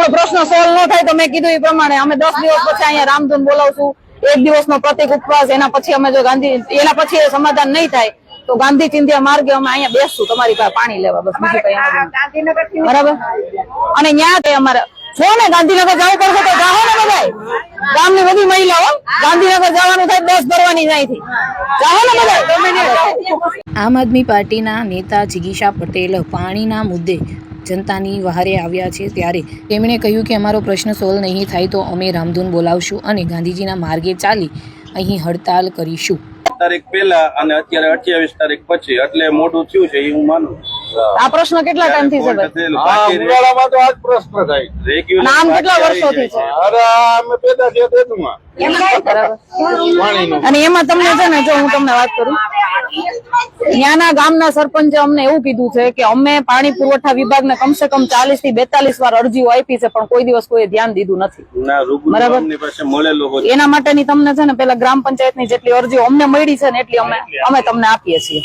આપણો પ્રશ્ન સોલ્વ ન થાય તો મેં કીધું એ પ્રમાણે અમે 10 દિવસ પછી અહીંયા રામધૂન બોલાવશું, 1 દિવસનો પ્રતિક ઉપવાસ, એના પછી અમે જો એના પછી સમાધાન નહીં થાય તો ગાંધી ચિંધ્યા માર્ગે અમે અહીંયા બેસશું તમારી પાસે પાણી લેવા, બસ બીજું કઈ. બરાબર. અને ત્યાં અમારે છો ને ગાંધીનગર જવું પડશે તો જાઓ ને બધા, ગામની બધી મહિલાઓ ગાંધીનગર જવાનું થાય, બસ ભરવાની અહીંથી જાઓ ને બધા. આમ આદમી પાર્ટીના નેતા જિગીશા પટેલ પાણીના મુદ્દે જનતાની વહારે આવ્યા છે, ત્યારે તેમણે કહ્યું કે અમારો પ્રશ્ન સોલ્વ નહીં થાય તો અમે રામધૂન બોલાવશું અને ગાંધીજીના માર્ગે ચાલી અહીં હડતાલ કરીશું. તારીખ પહેલા અને અત્યારે 28 તારીખ પછી એટલે મોટું થયું છે એ હું માનું. આ પ્રશ્ન કેટલા ટાઈમ થી છે ભાઈ? ઉનાળામાં તો આ જ પ્રશ્ન થાય. નામ કેટલા વર્ષોથી છે? અરે અમે પેદા થયા તેદુમાં. અને એમાં તમને છે ને, જો હું તમને વાત કરું, ત્યાંના ગામના સરપંચે અમને એવું કીધું છે કે અમે પાણી પુરવઠા વિભાગને કમસે કમ 40 થી 42 વાર અરજીઓ આપી છે, પણ કોઈ દિવસ કોઈ ધ્યાન દીધું નથી. બરાબર. એના માટેની તમને છે ને પેલા ગ્રામ પંચાયતની જેટલી અરજીઓ અમને મળી છે ને એટલી અમે તમને આપીએ છીએ.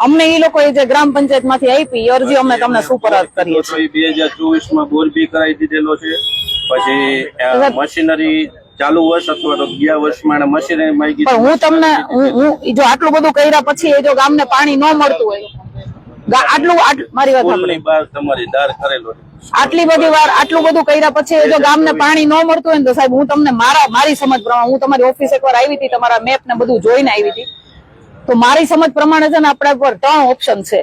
અમને એ લોકો જે ગ્રામ પંચાયત માંથી આપી અરજી અમે તમને સુપરત કરીએ છીએ. 2024 માં બોર બી કરાવી દીધેલો છે. પછી મશીનરી ચાલુ વર્ષ અથવા તો ગયા વર્ષમાં મશીનરી માંગી. પણ હું તમને હું જો આટલું બધું કર્યા પછી જો ગામને પાણી ન મળતું હોય, આટલું મારી વાત સાંભળો, તમારી દાર કરેલો આટલી બધી વાર આટલું બધું કર્યા પછી જો ગામને પાણી ન મળતું હોય ને તો સાહેબ હું તમને મારી સમજ પ્રમાણે, હું તમારી ઓફિસ એકવાર આવી હતી, તમારા મેપ ને બધું જોઈને આવી હતી, તો મારી સમજ પ્રમાણે છે ને આપણા પર 3 ઓપ્શન છે.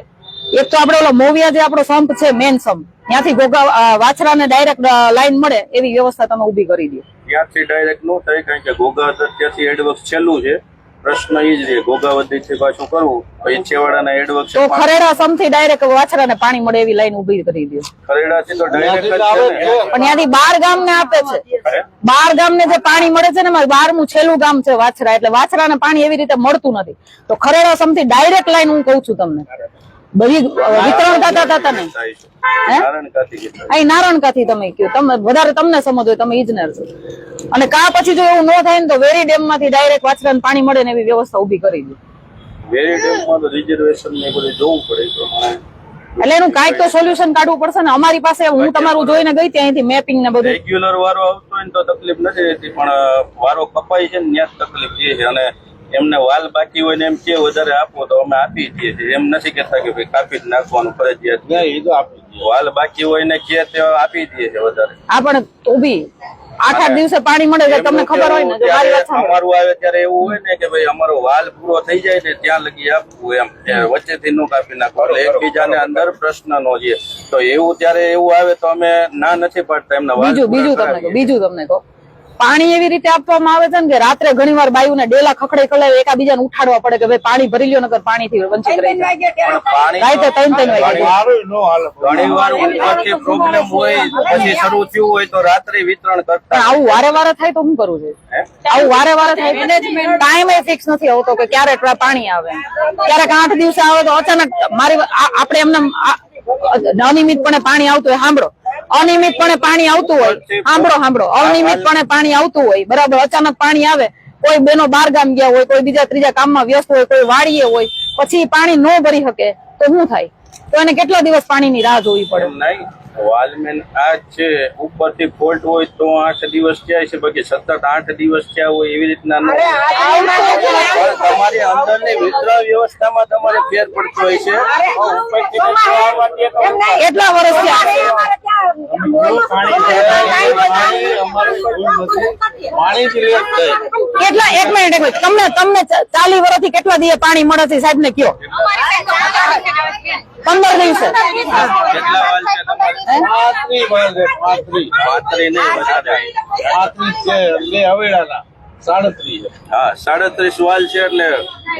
એક તો આપણે ઓલો મોવિયા જે આપણો સંપ છે, મેન સંપ, ત્યાંથી ઘોઘા વાછરાને ડાયરેક્ટ લાઈન મળે એવી વ્યવસ્થા તમે ઉભી કરી દો. ત્યાંથી ડાયરેક્ટ નો થાય, કારણ કે ઘોઘા ત્યાંથી એડવર્ક છેલ્લું છે. પ્રશ્ન એ જ છે ઘોઘાવતી થી પાછું કરવું, પછી છેવાડાના એડવર્ક તો ખરેડા સમથી ડાયરેક્ટ વાછરાને પાણી મળે એવી લાઈન ઉભી કરી દો. ખરેડાથી તો ડાયરેક્ટ પણ ત્યાંથી 12 ગામને આપે છે, 12 ગામને જે પાણી મળે છે ને, 12મું છેલ્લું ગામ છે વાછરા, એટલે વાછરાને પાણી એવી રીતે મળતું નથી. તો ખરેડા સમથી ડાયરેક્ટ લાઈન હું કહું છું તમને, બધી વિતરણ થતા નહીં. અહીં નારણકાથી તમે કયો, તમે વધારે તમને સમજ હોય, તમે ઇજનેર છો. અને કા પછી જો એવું ન થાય ને તો વેરી ડેમ માંથી ડાયરેક્ટ વાછરાને પાણી મળે ને એવી વ્યવસ્થા ઉભી કરી દો. વેરી ડેમ માં તો રિઝર્વેશન ને બધું જોવું પડે, એટલે એનું કાંઈક તો સોલ્યુશન કાઢવું પડશે ને. અમારી પાસે હું તમારું જોઈને ગઈ ત્યાં અહીંથી મેપિંગ ને બધું. રેગ્યુલર વારો આવતો હોય ને તો તકલીફ નથી રહેતી, પણ વારો કપાય છે ને ત્યાં તકલીફ છે. અને એમને વાલ બાકી હોય ને એમ કે વધારે આપો તો અમે આપી દઈએ છીએ, એમ નથી કેતા કે ભાઈ કાપી જ નાખવાનું ફરજિયાત. એ તો આપી દઈએ, વાલ બાકી હોય ને કે તે આપી દઈએ છીએ વધારે. આ પણ ઉભી 8 દિવસે પાણી મળે છે, તમને ખબર હોય ને. અમારું આવે ત્યારે એવું હોય ને કે ભાઈ અમારો વાલ પૂરો થઈ જાય ને ત્યાં લગી આપવું, એમ વચ્ચેથી નો કાપી નાખવાનું, એકબીજાને અંદર પ્રશ્ન નો છે. તો એવું ત્યારે એવું આવે તો અમે ના નથી પાડતા એમના વાલ. બીજું તમને કહો, પાણી એવી રીતે આપવામાં આવે છે ને કે રાત્રે ઘણી વાર બાયુને ડેલા ખખડે કલાવે એકાબીજાને ઉઠાડવા પડે કે ભાઈ પાણી ભરી લ્યો, નકર પાણીથી વંચિત રહી જાય. રાતે 3 વાગે ઘણી વાર ઉપરથી પ્રોબ્લેમ હોય, પછી શરૂ થયું હોય તો રાત્રે વિતરણ કરતા. આવું વારે વારે થાય તો શું કરવું છે? આવું વારે વારે થાય, ટાઈમ એ ફિક્સ નથી આવતો કે ક્યારે પાણી આવે. ક્યારેક 8 દિવસે આવે તો અચાનક આપણે એમને અનિયમિતપણે પાણી આવતું હોય, સાંભળો, અનિયમિતપણે પાણી આવતું હોય, સાંભળો, અનિયમિતપણે પાણી આવતું હોય, બરાબર, અચાનક પાણી આવે, કોઈ બેનો 12 ગામ ગયા હોય, કોઈ બીજા ત્રીજા કામમાં વ્યસ્ત હોય, કોઈ વાડીએ હોય, પછી પાણી ન ભરી શકે તો શું થાય? તો એને કેટલા દિવસ પાણીની રાહ જોવી પડે? વાલમેન આ છે ઉપરથી ફોલ્ટ હોય તો 8 દિવસ થયા છે, બાકી સતત 8 દિવસ થયા હોય એવી રીતના તમારી અંદરની વિતરણ વ્યવસ્થામાં તમારે ફેર પડતો હોય છે. કેટલા વર્ષ કેટલા? 1 મિનિટ, તમને 40 વર્ષથી કેટલા દિવસ પાણી મળે છે સાહેબ ને કયો? 15 દિવસે. હા, 37 વાલ છે, એટલે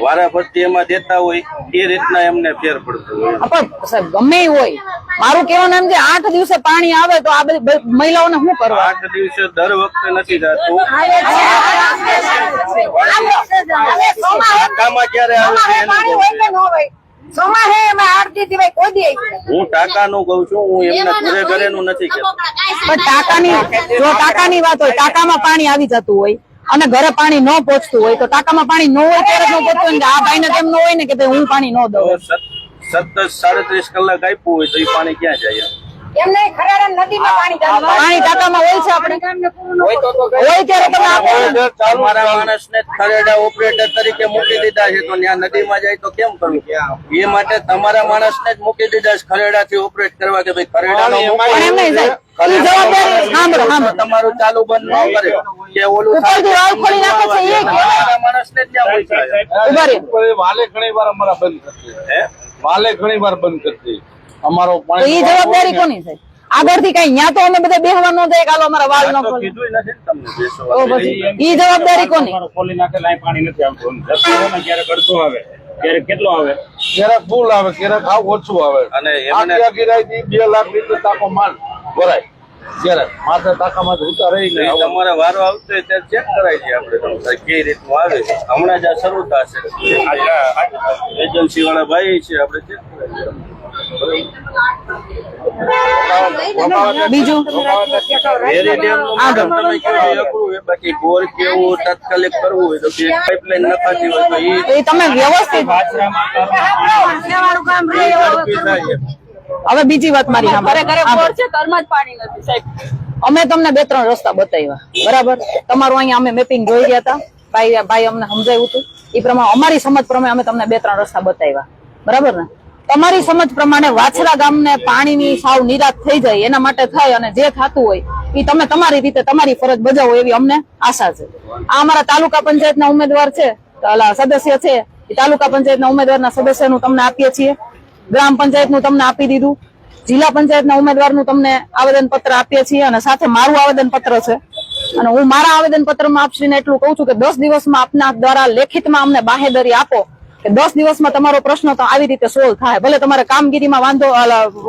વારા ફરતી એમાં દેતા હોય એ રીતના એમને ફેર પડતો હોય. પણ સાહેબ ગમે હોય, મારું કહેવાનું એમ કે 8 દિવસે પાણી આવે તો આ બધી મહિલાઓને શું કરવા? 8 દિવસે દર વખતે નથી થતું. ક્યારે આવે હું ટાંકાનું કઉ છું, હું એમના ઘરે નું નથી કહેતો. પણ ટાંકાની વાત હોય, ટાંકામાં પાણી આવી જતું હોય, અને ઘરે પાણી ન પહોંચતું હોય તો ટાંકામાં પાણી ન હોય ત્યારે ન પહોંચતું હોય ને આ ભાઈને કેમ ન હોય ને કે ભાઈ હું પાણી ન દઉં? 37 કલાક આપ્યું હોય તો એ પાણી ક્યાં જાય? પાણી ટાંકામાં હોય છે આપણે હોય ત્યારે તમે આપો ને. તમારા માણસને ખરેડા ઓપરેટર તરીકે મૂકી દીધા છે તો ત્યાં નદીમાં જાય તો કેમ કરવું? એ માટે તમારા માણસને જ મૂકી દીધા છે ખરેડાથી ઓપરેટ કરવા કે ભાઈ ખરેડાનો પણ એમ નહીં સાહેબ, ઈ જવાબદારી સાંભળો. તમારું ચાલુ બંધ ન કરે કે ઓલું ઉપરથી વાવ ખોલી નાખે છે એ તમારા માણસને જ ત્યાં મૂક્યા છે. ઉભા રહ્યો. વાલે ઘણી વાર અમારા બંધ કરતી હે? વાલે ઘણી વાર બંધ કરતી અમારો તો પાણી ઈ જવાબદારી કોની છે? આગળથી કઈ ન્યા તો અમે બધા બેહવા ન દે કાલો અમારા વાલ ન તો ખોલે કીધું નથી ને તમને બેસવા. તો પછી ઈ જવાબદારી કોની? ખોલી નાખે લાઈ પાણી નથી આવતું ક્યારેક અડધું આવે ક્યારેક કેટલો આવે ક્યારેક ફૂલ આવે ક્યારેક આવ ઓછું આવે અને એમને આખી ગિરાઈ 2 લાખ લીટર ટાંકો માલ ભરાય ક્યારેક માથે ટાંકામાં ઉતારે એ તમારે વારો આવતો હોય ત્યારે ચેક કરાય છે આપણે તમારે કઈ રીતનું આવે છે. હમણાં જ આ શરૂ થશે એજન્સી વાળા ભાઈ છે આપણે ચેક કરાય. બીજું વેરી ડેમનું મેડમ તમે કહો એ અઘરું હોય. બાકી બોર કેવું તાત્કાલિક કરવું હોય તો બે પાઇપલાઇન નખાતી હોય તો એ તમે વ્યવસ્થિત ઝડપી થાય. હવે બીજી વાત મારી સાંભળો. અમે તમને 2-3 રસ્તા બતાવ્યા બરાબર. તમારું અહીંયા અમે મેપિંગ જોઈ ગયા હતા, ભાઈ અમને સમજાવ્યું હતું એ પ્રમાણે અમારી સમજ પ્રમાણે અમે તમને 2-3 રસ્તા બતાવ્યા બરાબર ને. તમારી સમજ પ્રમાણે વાછરા ગામને પાણીની સાવ નિરાશ થઈ જાય એના માટે થાય અને જે થતું હોય એ તમે તમારી રીતે તમારી ફરજ બજાવો એવી અમને આશા છે. આ અમારા તાલુકા પંચાયતના ઉમેદવાર છે, સદસ્ય છે, એ તાલુકા પંચાયતના ઉમેદવારના સદસ્યનું તમને આપીએ છીએ, ગ્રામ પંચાયતનું તમને આપી દીધું, જિલ્લા પંચાયતના ઉમેદવારનું તમને આવેદન પત્ર આપીએ છીએ અને સાથે મારું આવેદન પત્ર છે. અને હું મારા આવેદન પત્રમાં આપશ્રીને એટલું કહું છું કે 10 દિવસમાં આપના દ્વારા લેખિતમાં અમને બાહેધરી આપો કે 10 દિવસમાં તમારો પ્રશ્ન તો આવી રીતે સોલ્વ થાય. ભલે તમારે કામગીરીમાં વાંધો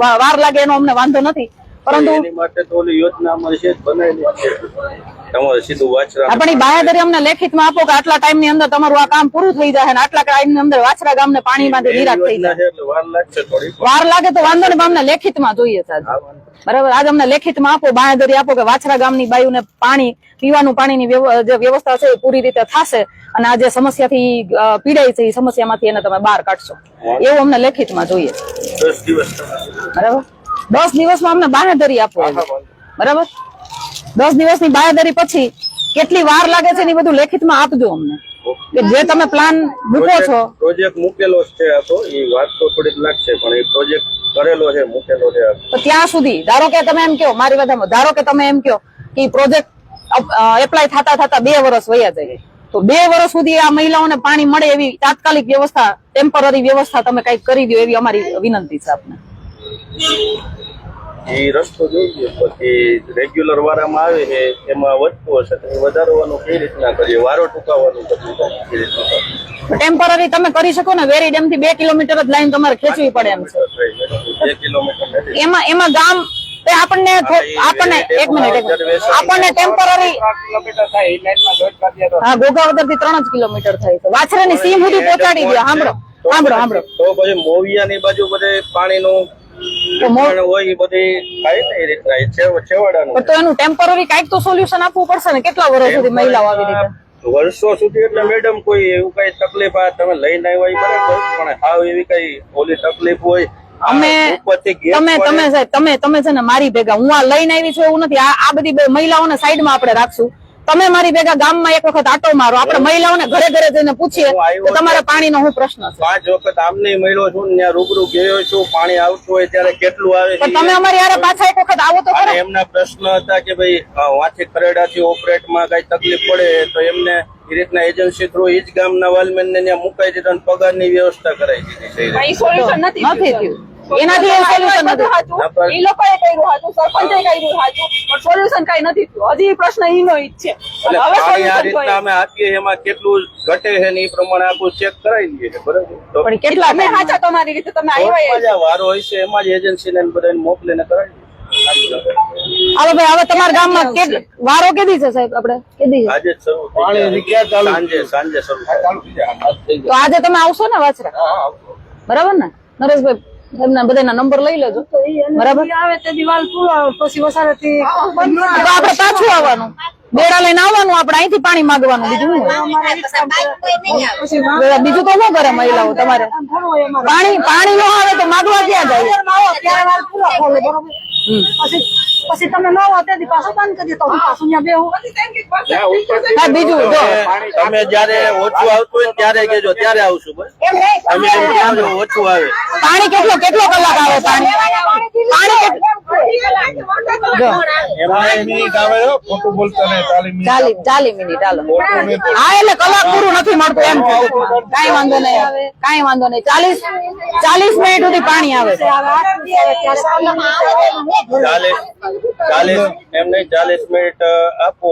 વાર લાગે એનો અમને વાંધો નથી, પરંતુ એની માટે તો ઓલી યોજના અમારી છે જ બનાવેલી જ છે. તમારે સીધું વાછરા આપણી બાહેધરી અમને લેખિતમાં આપો કે આટલા ટાઈમ ની અંદર તમારું આ કામ પૂરું થઈ જાય અને આટલા ટાઈમ ની અંદર વાછરા ગામને પાણીમાંથી નિરાશ થઈ જાય. એટલે વાર લાગશે થોડી. વાર લાગે તો વાંધો નહીં, અમને લેખિતમાં જોઈએ સાહેબ. બરાબર, આજે અમને લેખિતમાં આપો, બાહેધરી આપો કે વાછરા ગામની બાયુને પાણી પીવાનું પાણીની જે વ્યવસ્થા છે એ પૂરી રીતે થશે અને આ જે સમસ્યાથી પીડાય છે એ સમસ્યામાંથી એને તમે બહાર કાઢશો એવું અમને લેખિતમાં જોઈએ. 10 દિવસ બરાબર, 10 દિવસમાં અમને બાહેધરી આપો. બરાબર, 10 દિવસની બાહેધરી પછી કેટલી વાર લાગે છે ને એ બધું લેખિતમાં આપજો અમને કે જે તમે પ્લાન મૂકો છો. પ્રોજેક્ટ મૂકેલો છે આ તો એ વાત તો થોડીક લાગશે પણ એ પ્રોજેક્ટ કરેલો છે મૂકેલો છે. તો ત્યાં સુધી ધારો કે તમે એમ કહો, મારી વાત ધારો કે તમે એમ કહો કે પ્રોજેક્ટ એપ્લાય થતા 2 વર્ષ વયા જાય તો 2 વર્ષ સુધી આ મહિલાઓને પાણી મળે એવી તાત્કાલિક વ્યવસ્થા, ટેમ્પરરી વ્યવસ્થા તમે કઈક કરી દો એવી અમારી વિનંતી છે આપને. એ રસ્તો જોઈએ પછી રેગ્યુલર વારામાં આવે છે એમાં વધતું હશે તો એ વધારવાનું કેવી રીતના કરીએ, વારો ટૂંકાવવાનું કેવી રીતના ટેમ્પરરી તમે કરી શકો ને. વેરી ડેમ થી 2 કિલોમીટર જ લાઈન તમારે ખેંચવી પડે એમ છે. 2 કિલોમીટર નથી. એમાં ગામ આપણને એક મિનિટ આપણને ટેમ્પરરી હા ઘોઘાવદર થી 3 જ કિલોમીટર થાય છે. વાછરાની સીમ સુધી પહોંચાડી દો. સાંભળો તો પછી મોવિયાની બાજુ બધે પાણીનું હોય એ બધી થાય ને એ રીતના છેવાડાનું. તો એનું ટેમ્પરરી કઈક તો સોલ્યુશન આપવું પડશે ને. કેટલા વર્ષ સુધી મહિલાઓ આવી રીતે વર્ષો સુધી એટલે મેડમ કોઈ એવું કઈ તકલીફ આ તમે લઈને આવ્યા બરાબર પણ હાવ એવી કઈ ઓલી તકલીફ હોય તમે છે ને મારી ભેગા હું આ લઈને આવી છું એવું નથી. આ બધી મહિલાઓને સાઈડમાં આપણે રાખશું. તમે મારી ભેગા ગામમાં એક વખત આટો મારો, આપણે મહિલાઓને ઘરે ઘરે જઈને પૂછીએ કે તમારા પાણીનો શું પ્રશ્ન છે. 5 વખત આમની મહિલો છું ત્યાં રૂબરૂ ગયો છું, પાણી આવતું હોય ત્યારે કેટલું આવે છે. તમે અમારી યારે પાછા એક વખત આવો તો ખરા. એમના પ્રશ્ન હતા કે ભાઈ વાંચી ખરેડાથી ઓપરેટમાં કઈ તકલીફ પડે તો એમને એ રીતના એજન્સી થ્રુ એ જ ગામના વાલમેન ને ત્યાં મુકાઈ દીધા અને પગારની વ્યવસ્થા કરાવી દીધી. સોલ્યુશન નથી થયું. એનાથી સોલ્યુશન નથી. એ લોકોએ કર્યું હતું, સરપંચે કર્યું હતું, પણ સોલ્યુશન કઈ નથી થયું. હજી પ્રશ્ન ઈનો ઈ જ છે. પાણી આ રીતના અમે આપીએ એમાં કેટલું ઘટે છે ને એ પ્રમાણે આખું ચેક કરાવી લઈએ છીએ બરાબર. પણ કેટલા તમે સાચા તમારી રીતે તમે આવ્યા વારો હોય છે એમાં જ એજન્સી ને બધાને મોકલીને કરાવી દઈએ. હવે ભાઈ હવે તમારા ગામમાં વારો કેદી છે સાહેબ? આપણે કેદી આજે જ શરૂ પાણી ક્યાં ચાલુ સાંજે શરૂ થાય. તો આજે તમે આવશો ને વાછરા? બરાબર ને નરેશભાઈ? એમના બધાના નંબર લઈ લેજો. બરાબર, આવે તે દિવાલ પૂરો પછી વસારેથી તો આપણે પાછું આવવાનું. બેડા લઈને આવવાનું, આપણે અહીંથી પાણી માંગવાનું, બીજું શું હોય? બીજું તો શું કરે મહિલાઓ તમારે? પાણી ન આવે તો માગવા ક્યાં જાય? પછી તમે ન આવો તેથી પાછું બંધ કરી દો, પાછું ત્યાં બેહું. હા, બીજું જો તમે જયારે ઓછું આવતું હોય ત્યારે કેજો, ત્યારે આવશું બસ. તમે એમ કહેજો ઓછું આવે. પાણી કેટલો કલાક આવે? પાણી ખોટું બોલતા નહીં, 40 મિનિટ હાલો. હા, એટલે કલાક પૂરું નથી મળતું એમ કીધું. કાંઈ વાંધો નહીં, કાંઈ વાંધો નહીં. 40 મિનિટ સુધી પાણી આવે છે. 40 એમ નહીં, 40 મિનિટ આપો.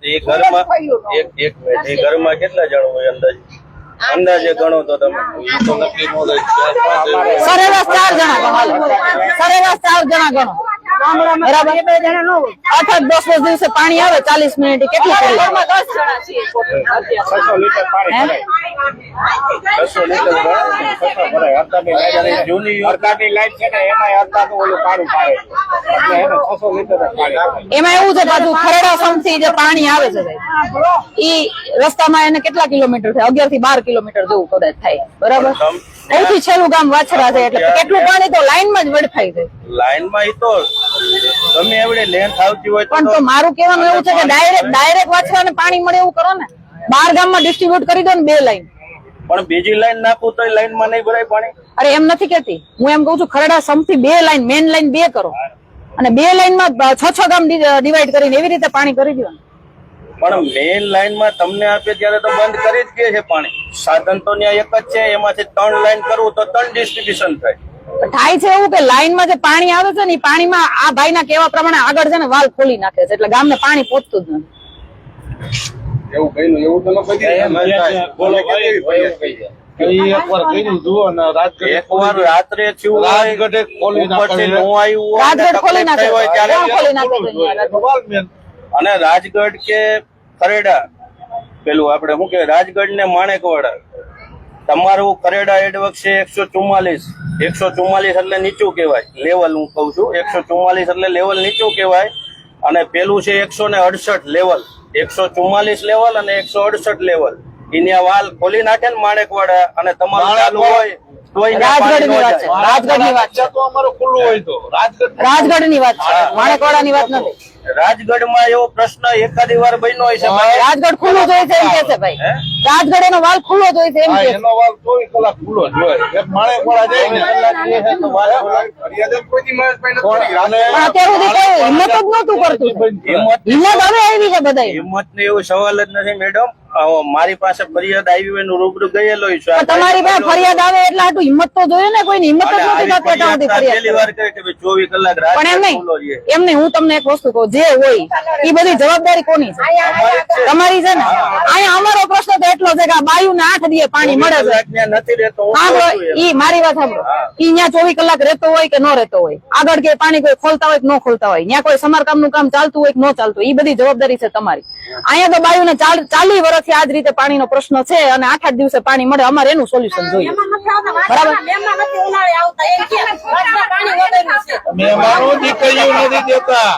એ ઘરમાં કેટલા જણ હોય અંદાજે ગણો તો તમે? સરેરાશ 4 જણા ગણો. સરેરાશ 4 જણા ગણો. બરાબર. 8-10 દિવસે પાણી આવે 40 મિનિટ કેટલું પડે? 600 લીટર પાણી ભરાય. જૂની અડધાની લાઈટ છે ને એમાં અડધાનું ઓલું પાણી પાડે એટલે એને 600 લીટર પાણી. એમાં એવું છે પાછું ખરેડા સમથી જે પાણી આવે છે ઈ રસ્તામાં એને કેટલા કિલોમીટર થાય? 11 થી 12 કિલોમીટર જેવું કદાચ થાય. બરાબર. સૌથી છેલ્લું ગામ વાછરા છે એટલે કેટલું પાણી તો લાઈનમાં જ વેડફાઈ જાય. લાઈનમાં તો ગમે એવડી લેન્થ આવતી હોય પણ તો મારું કહેવાનું એવું છે કે ડાયરેક્ટ વાછરાને પાણી મળે એવું કરો ને. 12 ગામમાં ડિસ્ટ્રીબ્યુટ કરી દો ને 2 લાઈન. પણ બીજી લાઈન નાખું તો લાઈનમાં નહીં ભરાય પાણી. અરે એમ નથી કેતી હું, એમ કઉ છું ખરડા સમથી 2 લાઈન, મેન લાઈન 2 કરો અને 2 લાઈનમાં 6 ગામ ડિવાઈડ કરીને એવી રીતે પાણી કરી દો. પણ મેઇન લાઈનમાં તમને આપે ત્યારે તો બંધ કરી જ દે છે પાણી. સાધન તો ત્યાં એક જ છે, એમાંથી 3 લાઈન કરવું તો 3 ડિસ્ટ્રીબ્યુશન થાય. થાય છે એવું કે લાઈનમાં જે પાણી આવે છે ને પાણીમાં આ ભાઈના કહેવા પ્રમાણે આગળ છે ને વાલ ખોલી નાખે છે એટલે ગામને પાણી પહોંચતું જ નથી. એવું કઈ એવું તો ન બોલો એકવાર કીધું જુઓ ને એકવાર રાત્રે થયું હોય, રાજગઢે ખોલી ઉપરથી નો આવ્યું હોય, રાજગઢ ખોલી નાખે તકલીફ હોય ત્યારે ખોલી નાખે છે. અને રાજગઢ કે ખરેડા પેલું આપણે શું કે રાજગઢ ને માણેકવાડા તમારું ખરેડા એડવક છે 144 એટલે નીચું કહેવાય લેવલ. હું કઉ છું 144 એટલે લેવલ નીચું કહેવાય અને પેલું છે 168 લેવલ. 144 લેવલ અને 168 લેવલ. એની વાલ ખોલી નાખે ને માણેકવાડા અને તમારું ચાલુ હોય રાજગઢની વાત છે. રાજગઢની વાત છે. તો અમારું ખુલ્લું હોય તો રાજગઢની વાત છે, માણેકવાડાની વાત નથી. રાજગઢમાં એવો પ્રશ્ન એકાદી વાર બન્યો હોય છે. રાજગઢ ખુલ્લું જ હોય છે એમ કે છે ભાઈ. રાજગઢ એનો વાલ ખુલ્લો જ હોય છે એમ કે છે. એનો વાલ 24 કલાક ખુલ્લો જ હોય. એક માણેકવાડા જાય ને પણ અત્યાર સુધી કોઈ હિંમત જ નહોતું કરતું. હિંમત હવે આવી છે બધા. હિંમત ને એવું સવાલ જ નથી મેડમ. મારી પાસે ફરિયાદ આવી હોય એનું રૂબરૂ ગયેલો છું. તમારી પાસે ફરિયાદ આવે એટલે આટલું હિંમત તો જોઈએ ને. કોઈની હિંમત જ નથી થતી એટલા સુધી ફરિયાદ. પહેલી વાર કરે કે 24 કલાક રાત પણ એમ નહીં હું તમને એક વસ્તુ કહું, જે હોય એ બધી જવાબદારી કોની છે? તમારી છે ને. અહીંયા અમારો પ્રશ્ન તો એટલો છે કે આ બાયુને 8 દિવસે પાણી મળે છે. નથી રહેતો. ઈ મારી વાત સાંભળો, ઈ ત્યાં 24 કલાક રહેતો હોય કે ન રહેતો હોય, આગળ કે પાણી કોઈ ખોલતા હોય કે ન ખોલતા હોય, ત્યાં કોઈ સમારકામનું કામ ચાલતું હોય કે ન ચાલતું હોય, ઈ બધી જવાબદારી છે તમારી. અહીંયા તો બાયુને 40 વર્ષથી આ જ રીતે પાણીનો પ્રશ્ન છે અને 8 દિવસે પાણી મળે. અમારે એનું સોલ્યુશન જોઈએ. બરાબર. મહેમાનો દીકરીઓ નથી દેતા.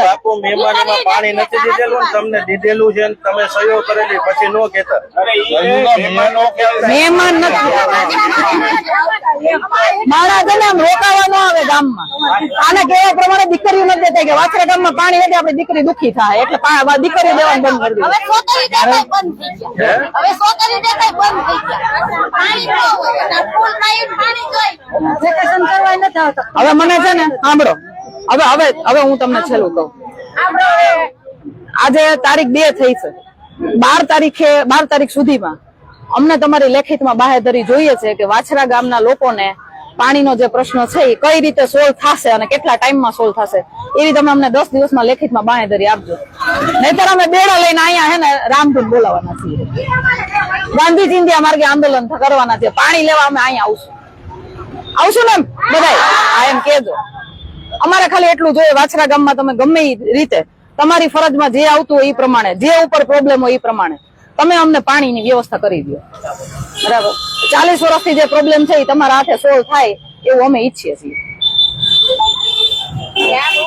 બાપુ મહેમાનીમાં પાણી નથી દીધેલું ને તમને દીધેલું છે ને તમે સહયોગ કરેલી પછી નો કહેતા. મહેમાન નથી મારા છે ને આમ રોકાવા ન આવે ગામમાં. આને કહેવા પ્રમાણે દીકરીઓ નથી દેતા કે વાછરા ગામમાં પાણી નથી આપણી દીકરી દુખી થાય એટલે દીકરીઓ દેવાનું બંધ કરી દીધું. હવે મને છે ને સાંભળો, હવે હું તમને છેલ્લું કહું. આજે તારીખ 2 થઈ છે. 12 તારીખ સુધીમાં અમને તમારી લેખિતમાં બાહેધરી જોઈએ છે કે વાછરા ગામના લોકોને પાણીનો જે પ્રશ્ન છે એ કઈ રીતે સોલ્વ થશે અને કેટલા ટાઈમમાં સોલ્વ થશે એવી તમે અમને 10 દિવસમાં લેખિતમાં બાહેધરી આપજો. નહીતર અમે બેડા લઈને અહીંયા હે ને રામધૂન બોલાવવાના છીએ. ગાંધી ચિંધ્યા માર્ગે આંદોલન કરવાના છે. પાણી લેવા અમે અહીંયા આવશું ને બધાય. આ એમ કેજો. અમારે ખાલી એટલું જોઈએ, વાછરા ગામમાં તમે ગમે એ રીતે તમારી ફરજમાં જે આવતું હોય એ પ્રમાણે, જે ઉપર પ્રોબ્લેમ હોય એ પ્રમાણે તમે અમને પાણીની વ્યવસ્થા કરી દો. બરાબર. 40 વર્ષથી જે પ્રોબ્લેમ છે એ તમારા હાથે સોલ્વ થાય એવું અમે ઈચ્છીએ છીએ.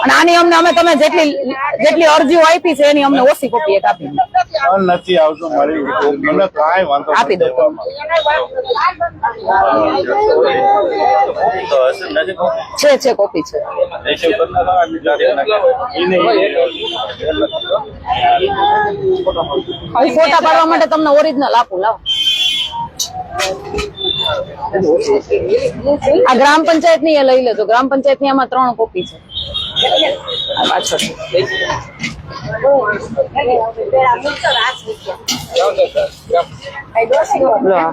અને આની અમને અમે તમે જેટલી અરજીઓ આપી છે એની અમને ઓછી કોપી એક આપી નથી આવતું મારી મને કાંઈ વાંધો આપી દો તો હશે નથી છે કોપી છે રિસીવ કરનારા હું ફોટા પાડવા માટે તમને ઓરિજિનલ આપું લાવો આ ગ્રામ પંચાયત ની એ લઈ લેજો ગ્રામ પંચાયત ની આમાં 3 કોપી છે આ પાછળ લો આ.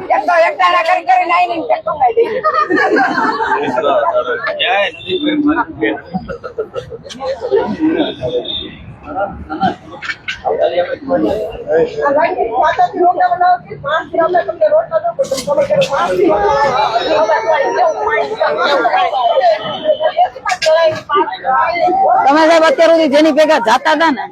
ક્યાંય નથી તમે સાહેબ અત્યાર સુધી જેની ભેગા જાતા હતા ને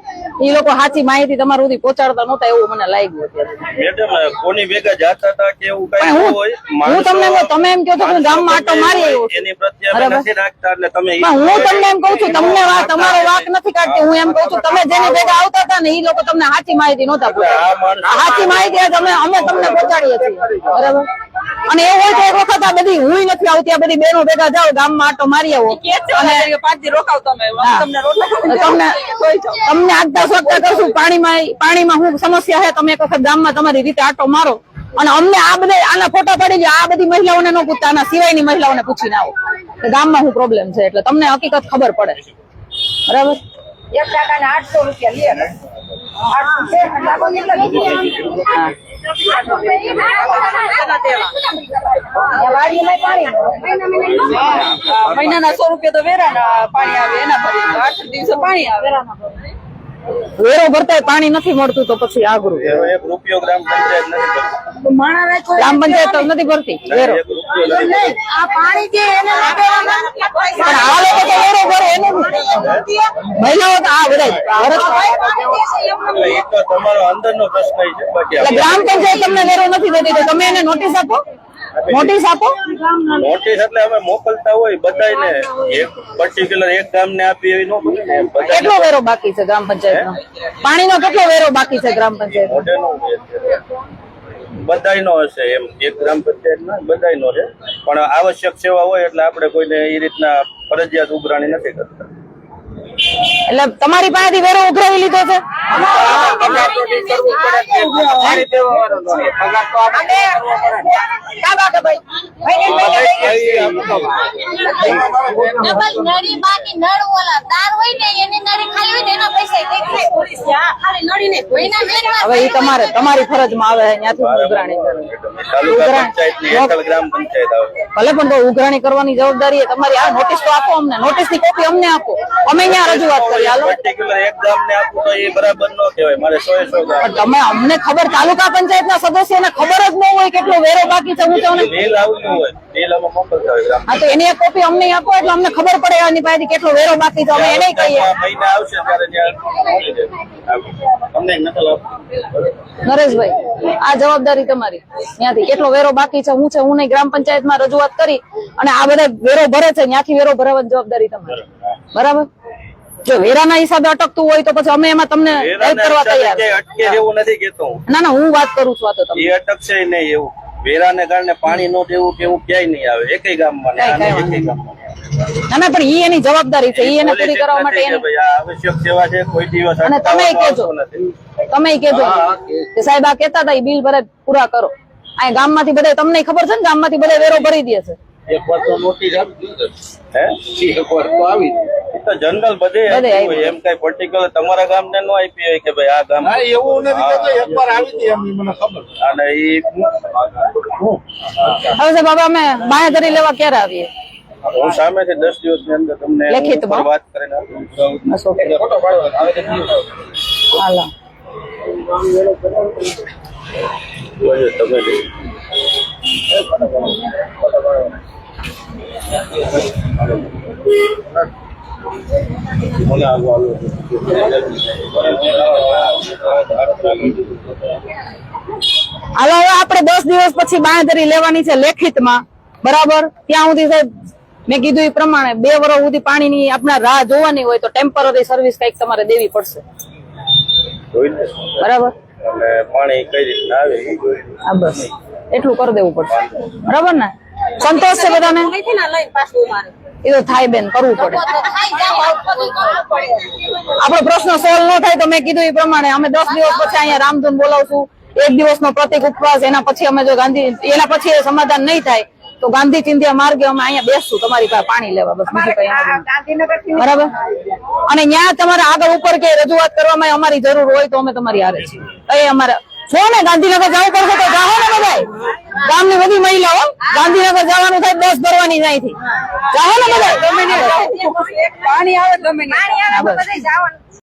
એ લોકો સાચી માહિતી તમારા સુધી પહોંચાડતા નહોતા એવું મને લાગ્યું અત્યારે મેડમ કોની ભેગા જાતા હતા કે એવું કઈ પણ હોય હું તમને તમે એમ કહો છો કે હું ગામમાં આટો મારી આવ્યો છું. એની પ્રત્યે અમે બરાબર. નથી રાખતા એટલે તમે પણ હું તમને એમ કહું છું તમને તમારો વાંક નથી કાઢતી હું એમ કહું છું તમે જેની ભેગા આવતા હતા ને એ લોકો તમને સાચી માહિતી નહોતા પહોંચાડતા. સાચી માહિતી આજ અમે તમને પહોંચાડીએ છીએ બરાબર અને એવું હોય તો એક વખત આ બધી હું નથી આવતી આ બધી બેનો ભેગા જાઓ ગામમાં આટો મારી આવો અને 5 દી રોકાવ તમે તમને રોટલા તમને આગતા સ્વાગતા કરશું પાણીમાં હું સમસ્યા છે તમે એક વખત ગામમાં તમારી રીતે આટો મારો અને અમને આ બધા આના ફોટા પાડી લો આ બધી મહિલાઓને ન પૂછતા આના સિવાયની મહિલાઓને પૂછીને આવો કે ગામમાં શું પ્રોબ્લેમ છે એટલે તમને હકીકત ખબર પડે બરાબર 1 ટાકાના 800 રૂપિયા લે 800 મહિનાના 100 રૂપિયા તો વેરાના પાણી આવે એના ભરી 8 દિવસે પાણી આવે વેરો ભરતા પાણી નથી મળતું તો પછી આઘરું એક રૂપિયો ગ્રામ પંચાયત નથી કરતી. ગ્રામ પંચાયત તો નથી ભરતી વેરો એક રૂપિયો નથી કરતી. આ પાણી જે એને પણ આ લોકો તો વેરો ભરે એનું મહિલાઓ તો આ બધા એટલે એ તો તમારો અંદરનો પ્રશ્ન છે બાકી એટલે ગ્રામ પંચાયત તમને વેરો નથી દેતી તો તમે એને નોટિસ આપો નોટિસ આપો નોટિસ એટલે અમે મોકલતા હોય બધાને એક પર્ટિક્યુલર એક ગામને આપી એવી નો બને ને બધા કેટલો વેરો બાકી છે ગ્રામ પંચાયતનો પાણીનો કેટલો વેરો બાકી છે ગ્રામ પંચાયત મોઢેનો બધાયનો હશે એમ એક ગ્રામ પંચાયતમાં બધાયનો છે પણ આવશ્યક સેવા હોય એટલે આપણે કોઈને એ રીતના ફરજિયાત ઉઘરાણી નથી કરતા એટલે તમારી પાસેથી વેરો ઉઘરાવી લીધો છે નળી બાકી નળ ઓલા તાર હોય ને એની નળી ખાલી હોય ને એના પૈસા દેખાય ખાલી નળી ને હવે એ તમારી ફરજમાં આવે ત્યાંથી ઉઘરાણી તાલુકા પંચાયતની એકલ ગ્રામ પંચાયત આવે ભલે પણ તો ઉઘરાણી કરવાની જવાબદારી એ તમારી આ નોટિસ તો આપો અમને નોટિસ ની કોપી અમને આપો અમે ત્યાં રજૂઆત કરી હાલો પર્ટિક્યુલર એક ગામને આપવું તો એ બરાબર ન કહેવાય મારે 100 ગામ પણ તમે અમને ખબર તાલુકા પંચાયતના સદસ્યોને ખબર જ ન હોય કેટલો વેરો બાકી છે હું તમને બિલ આવતું હોય બિલ અમે મોકલતા હોય ગ્રામ હા તો એની એક કોપી અમને આપો એટલે અમને ખબર પડે એની પાસેથી કેટલો વેરો બાકી છે અમે એને કહીએ મહિના આવશે ત્યારે ત્યાં મળી જાય. તમને એક નકલ આપો નરેશભાઈ આ જવાબદારી તમારી ત્યાંથી કેટલો વેરો બાકી છે હું નહીં ગ્રામ પંચાયતમાં રજૂઆત કરી અને આ બધા વેરો ભરે છે ત્યાંથી વેરો ભરાવાની જવાબદારી તમારી બરાબર જો વેરાના હિસાબે અટકતું હોય તો પછી અમે એમાં તમને હેલ્પ કરવા તૈયાર વેરાના અટકે એવું નથી કેતો હું. ના હું વાત કરું છું આ તો તમે એ અટકશે નહીં એવું વેરાને કારણે પાણી નો દેવું કે એવું ક્યાંય નહીં આવે એકેય ગામમાં નહીં, આને એકેય ગામમાં નહીં. ના પણ ઈ એની જવાબદારી છે ઈ એને પૂરી કરવા માટે નથી કે ભાઈ આ આવશ્યક સેવા છે કોઈ દિવસ અને તમે અટકાવવામાં કહેજો. આવતો નથી. તમે કહેજો કે સાહેબ આ કહેતા હતા ઈ બિલ ભરે પૂરા કરો આ ગામમાંથી બધા તમને ખબર છે ને ગામમાંથી બધા વેરો ભરી દે છે એક વાર તો નોટિસ આપી દીધો હે એક વાર તો આવી એ તો જનરલ બધે બધે આપી હોય. એમ કઈ પર્ટિક્યુલર તમારા ગામને નો આપી હોય કે ભાઈ આ ગામ હા એવું નથી થતું એક વાર આવી હતી એમની મને ખબર અને ઈ હવે સાહેબ હવે અમે બાંહેધરી લેવા ક્યારે આવીએ હું સામેથી 10 દિવસની અંદર તમને લેખિતમાં? ઉપર વાત કરીને આપું. ફોટો પાડવાનો આવેદન હાલો જોજો તમે બી. મને આગળ હાલો હવે આપણે 10 દિવસ પછી બાંહેધરી લેવાની છે લેખિતમાં બરાબર ત્યાં સુધી સાહેબ મેં કીધું એ પ્રમાણે 2 વર્ષ સુધી પાણીની આપણા રાહ જોવાની હોય તો ટેમ્પરરી સર્વિસ કઈક તમારે દેવી પડશે, બરાબર? અને પાણી કઈ રીતના આવે એ જોઈ. હા બસ એટલું કરી દેવું પડશે, બરાબર ને? સંતોષ છે બધાને? એ તો થાય બેન, કરવું પડે. આપણો પ્રશ્ન સોલ્વ ન થાય તો મેં કીધું એ પ્રમાણે અમે 10 દિવસ પછી અહીંયા રામધૂન બોલાવશું, 1 દિવસનો પ્રતિક ઉપવાસ. એના પછી અમે જો એના પછી એ સમાધાન નહીં થાય તો ગાંધી ચિંધ્યા માર્ગે અમે અહીંયા બેસશું તમારી પાસે પાણી લેવા, બસ બીજું કઈ નથી, બરાબર? અને ત્યાં તમારે આગળ ઉપર કે રજૂઆત કરવામાં અમારી જરૂર હોય તો અમે તમારી હારે છીએ. એ અમારે છો ને ગાંધીનગર જવું પડશે તો જાઓ ને બધા, ગામની બધી મહિલાઓ ગાંધીનગર જવાનું થાય, બસ ભરવાની ત્યાંથી જાઓ ને બધા. પાણી આવે ગમે